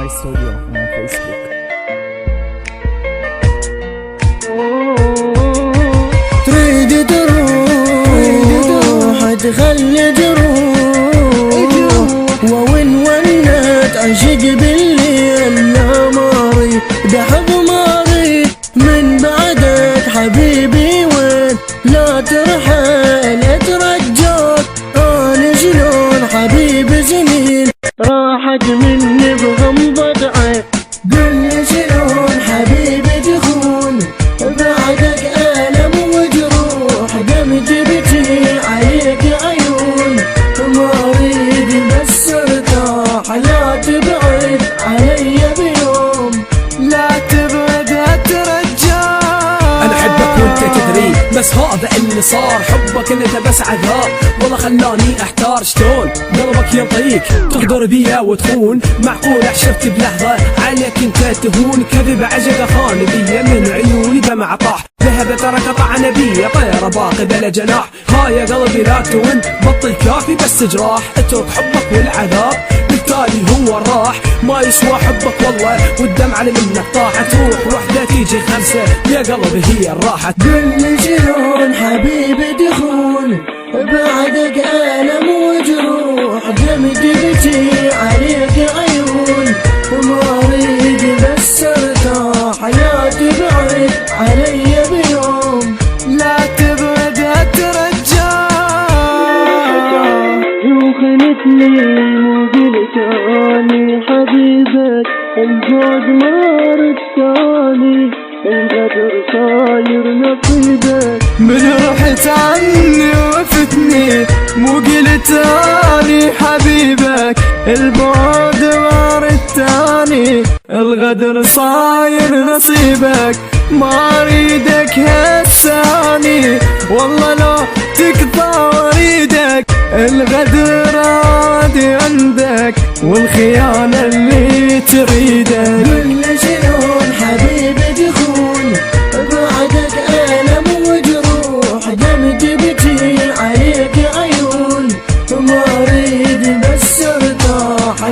my studio on Facebook. تريد تروح تخلي جروح وين تعشق بالليل لا ماضي دحب ماضي من بعدك حبيبي وين لا ترحل اترجاك انا شلون حبيبي سنين راحت مني بغمضة عين قلي شلون حبيبي تخون بعدك ألم وجروح دمج بتي عليك عيون ما اريد بس ارتاح لا تبعد علي بيوم لا تبعد اترجاك انا احبك وانت تدري بس هذا اللي صار حبك انت بس عذاب والله خلاني احتار شلون قلبك يطيك تغدر بيا وتخون معقول حشرت بلحظة عليك انت تهون كذب عجب خان بيا من عيوني دمع طاح ذهب ترك طعن بيا طير باقي بلا جناح هاي قلبي لا تون بطل كافي بس جراح اترك حبك والعذاب بالتالي هو الراح ما يسوى حبك والله والدمعة منك طاح تروح وحدة تيجي خمسة يا قلبي هي الراحة قلي شلون حبيبي تخون بعدك ألم وجروح دمج بتي عليك عيون وما اريد بس ارتاح لا تبعد علي بيوم لا تبعد اترجاك وخنتني وقلتاني حبيبك الجود ما ردتاني القدر صاير نصيبك من رحت عني وفتني مو قلتاني حبيبك البعد ما ردتاني الغدر صاير نصيبك ما اريدك هساني والله لو تقطع اريدك الغدر عادي عندك والخيانة اللي تريدك قلي شلون حبيبي تخون بعدك ألم وجروح دمج بتي عليك عيون ما اريد بس ارتاح